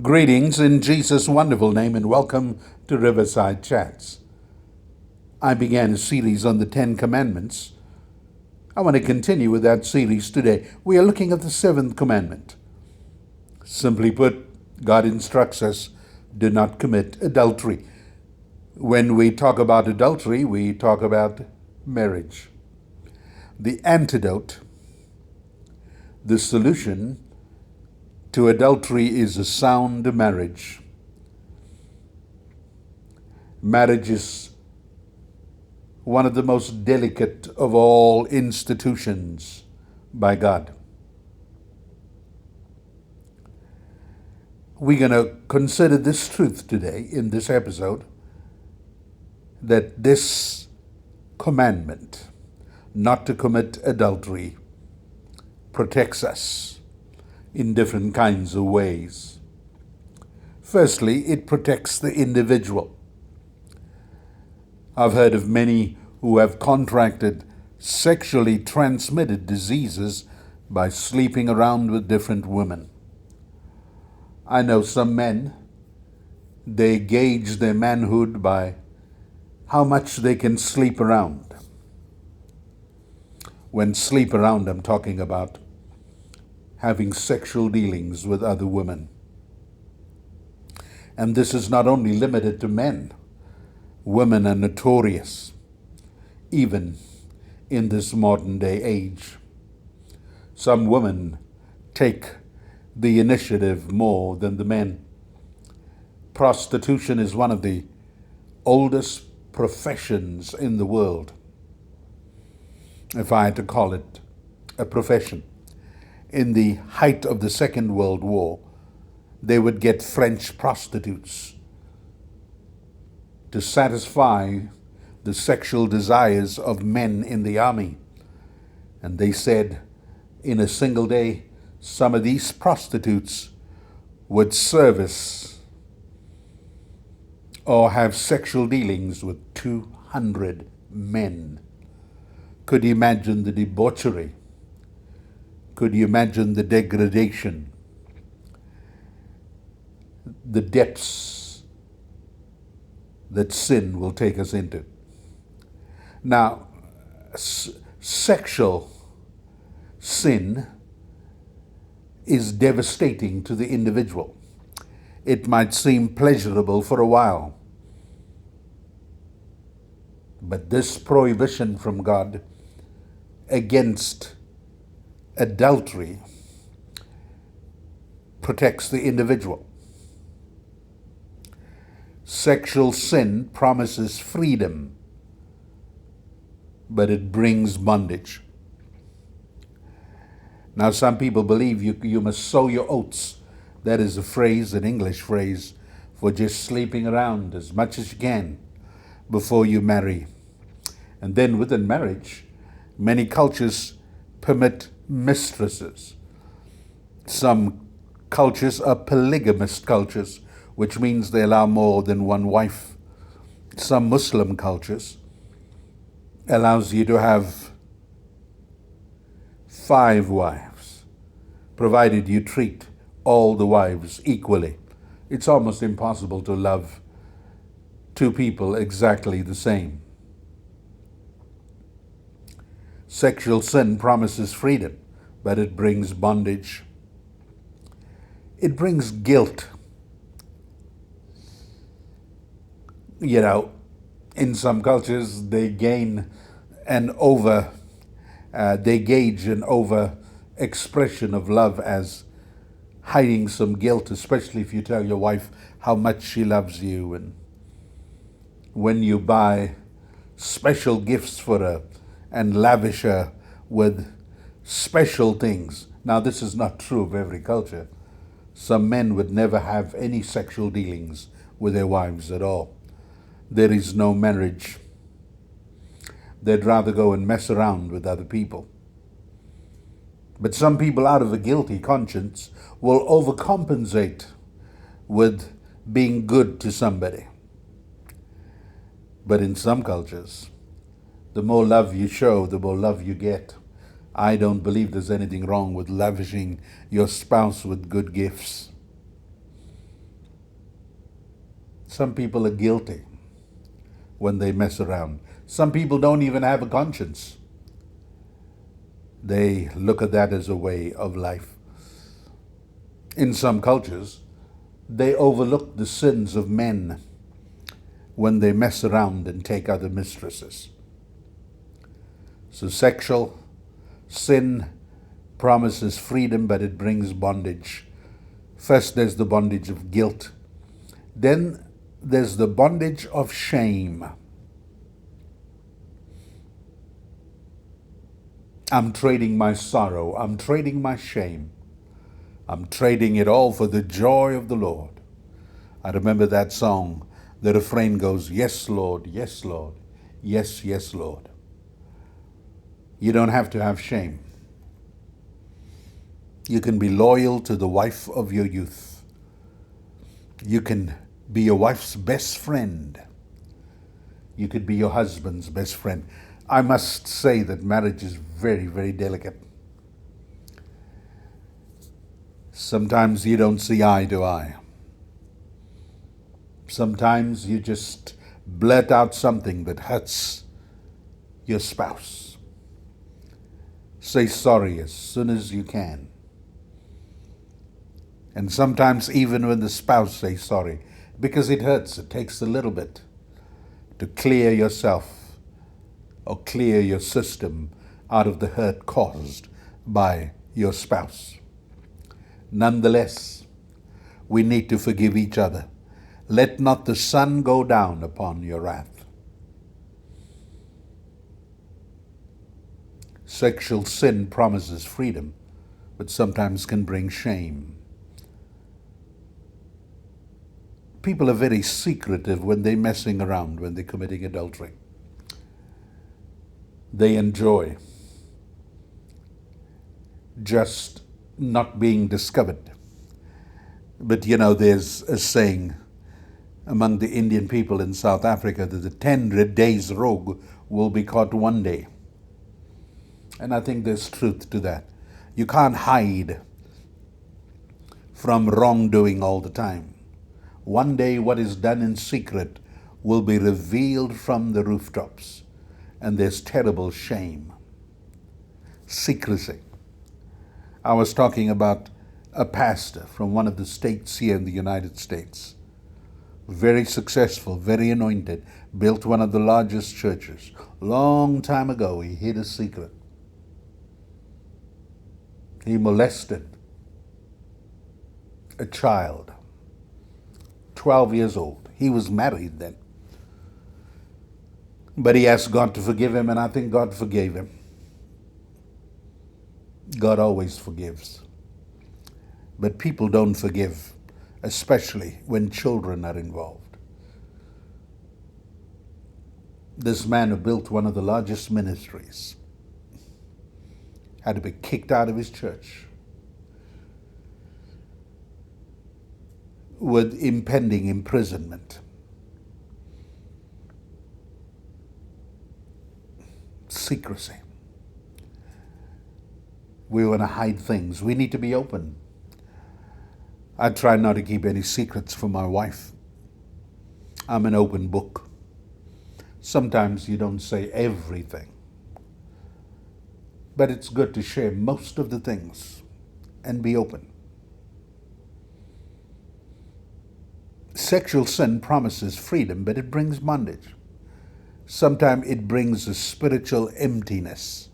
Greetings in Jesus' wonderful name and welcome to Riverside Chats. I began a series on the Ten Commandments. I want to continue with that series today. We are looking at the seventh commandment. Simply put, God instructs us, do not commit adultery. When we talk about adultery, we talk about marriage. The antidote, the solution to adultery is a sound marriage. Marriage is one of the most delicate of all institutions by God. We're going to consider this truth today in this episode, that this commandment, not to commit adultery, protects us in different kinds of ways. Firstly, it protects the individual. I've heard of many who have contracted sexually transmitted diseases by sleeping around with different women. I know some men, they gauge their manhood by how much they can sleep around. When sleep around, I'm talking about having sexual dealings with other women. And this is not only limited to men. Women are notorious, even in this modern day age. Some women take the initiative more than the men. Prostitution is one of the oldest professions in the world, if I had to call it a profession. In the height of the Second World War, they would get French prostitutes to satisfy the sexual desires of men in the army. And they said in a single day, some of these prostitutes would service or have sexual dealings with 200 men. Could you imagine the debauchery? Could you imagine the degradation, the depths that sin will take us into? Now, sexual sin is devastating to the individual. It might seem pleasurable for a while, but this prohibition from God against adultery protects the individual. Sexual sin promises freedom, but it brings bondage. Now, some people believe you must sow your oats. That is a phrase, an English phrase, for just sleeping around as much as you can before you marry. And then within marriage, many cultures permit mistresses. Some cultures are polygamous cultures, which means they allow more than one wife. Some Muslim cultures allows you to have 5 wives, provided you treat all the wives equally. It's almost impossible to love 2 people exactly the same. Sexual sin promises freedom, but it brings bondage. It brings guilt. You know, in some cultures, they gauge an over expression of love as hiding some guilt, especially if you tell your wife how much she loves you, and when you buy special gifts for her and lavish her with special things. Now, this is not true of every culture. Some men would never have any sexual dealings with their wives at all. There is no marriage. They'd rather go and mess around with other people. But some people, out of a guilty conscience, will overcompensate with being good to somebody. But in some cultures, the more love you show, the more love you get. I don't believe there's anything wrong with lavishing your spouse with good gifts. Some people are guilty when they mess around. Some people don't even have a conscience. They look at that as a way of life. In some cultures, they overlook the sins of men when they mess around and take other mistresses. So sexual sin promises freedom, but it brings bondage. First, there's the bondage of guilt. Then there's the bondage of shame. I'm trading my sorrow. I'm trading my shame. I'm trading it all for the joy of the Lord. I remember that song. The refrain goes, yes, Lord, yes, Lord, yes, yes, Lord. You don't have to have shame. You can be loyal to the wife of your youth. You can be your wife's best friend. You could be your husband's best friend. I must say that marriage is very, very delicate. Sometimes you don't see eye to eye. Sometimes you just blurt out something that hurts your spouse. Say sorry as soon as you can. And sometimes even when the spouse says sorry, because it hurts, it takes a little bit to clear yourself or clear your system out of the hurt caused by your spouse. Nonetheless, we need to forgive each other. Let not the sun go down upon your wrath. Sexual sin promises freedom, but sometimes can bring shame. People are very secretive when they're messing around, when they're committing adultery. They enjoy just not being discovered. But you know, there's a saying among the Indian people in South Africa that the 10 days rogue will be caught one day. And I think there's truth to that. You can't hide from wrongdoing all the time. One day what is done in secret will be revealed from the rooftops, and there's terrible shame. Secrecy. I was talking about a pastor from one of the states here in the United States. Very successful, very anointed, built one of the largest churches. Long time ago, he hid a secret. He molested a child, 12 years old. He was married then. But he asked God to forgive him, and I think God forgave him. God always forgives. But people don't forgive, especially when children are involved. This man who built one of the largest ministries had to be kicked out of his church with impending imprisonment. Secrecy. We want to hide things. We need to be open. I try not to keep any secrets from my wife. I'm an open book. Sometimes you don't say everything, but it's good to share most of the things and be open. Sexual sin promises freedom, but it brings bondage. Sometimes it brings a spiritual emptiness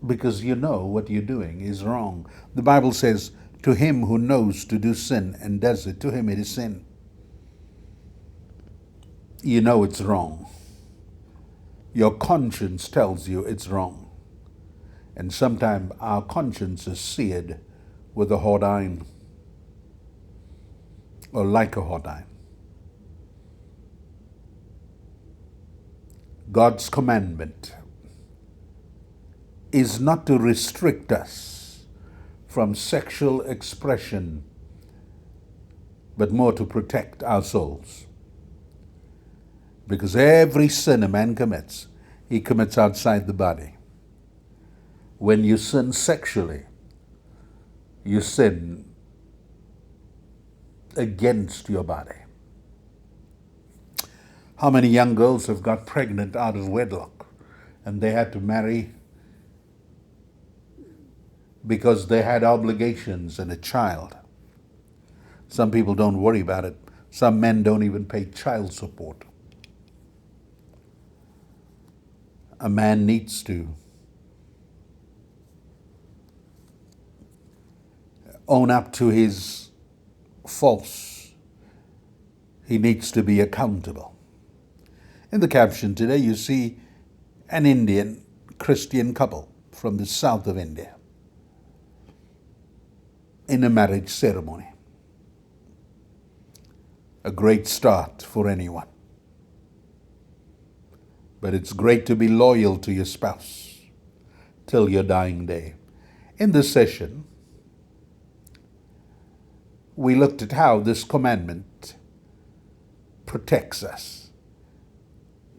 because you know what you're doing is wrong. The Bible says, to him who knows to do sin and does it, to him it is sin. You know it's wrong. Your conscience tells you it's wrong. And sometimes our conscience is seared with a hot iron, or like a hot iron. God's commandment is not to restrict us from sexual expression, but more to protect our souls. Because every sin a man commits, he commits outside the body. When you sin sexually, you sin against your body. How many young girls have got pregnant out of wedlock and they had to marry because they had obligations and a child? Some people don't worry about it. Some men don't even pay child support. A man needs to own up to his faults. He needs to be accountable. In the caption today, you see an Indian Christian couple from the south of India in a marriage ceremony. A great start for anyone. But it's great to be loyal to your spouse till your dying day. In this session, we looked at how this commandment protects us.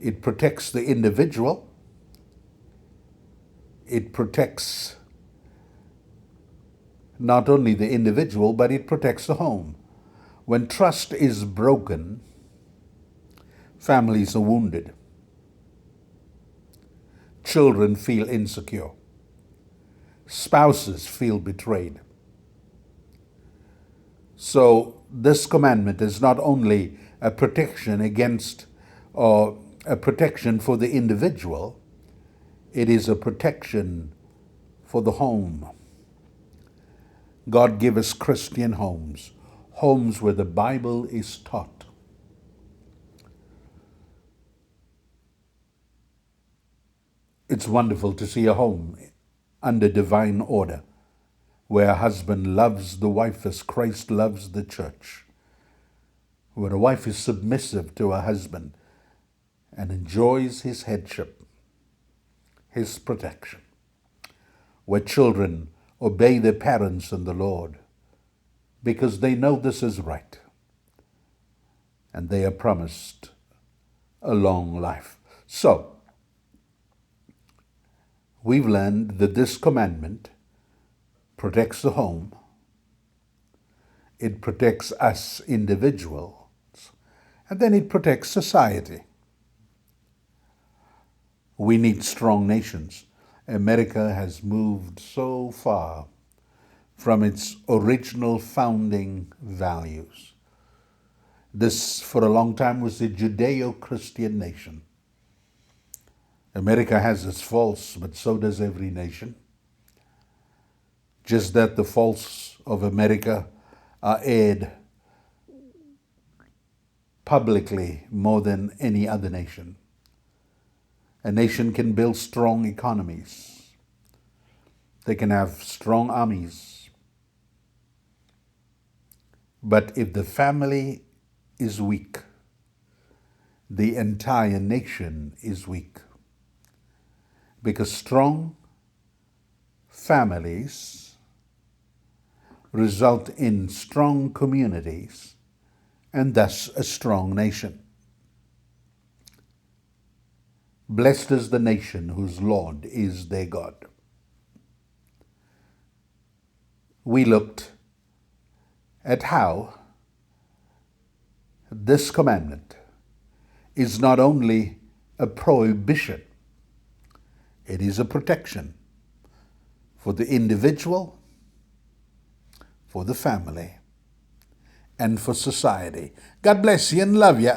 It protects the individual. It protects not only the individual, but it protects the home. When trust is broken, families are wounded. Children feel insecure. Spouses feel betrayed. So this commandment is not only a protection against or a protection for the individual, it is a protection for the home. God give us Christian homes, homes where the Bible is taught. It's wonderful to see a home under divine order, where a husband loves the wife as Christ loves the church, where a wife is submissive to her husband and enjoys his headship, his protection, where children obey their parents in the Lord because they know this is right and they are promised a long life. So, we've learned that this commandment protects the home. It protects us individuals, and then it protects society. We need strong nations. America has moved so far from its original founding values. This, for a long time, was a Judeo-Christian nation. America has its faults, but so does every nation. Just that the faults of America are aired publicly more than any other nation. A nation can build strong economies. They can have strong armies. But if the family is weak, the entire nation is weak. Because strong families result in strong communities and thus a strong nation. Blessed is the nation whose Lord is their God. We looked at how this commandment is not only a prohibition, it is a protection for the individual, for the family, and for society. God bless you and love you.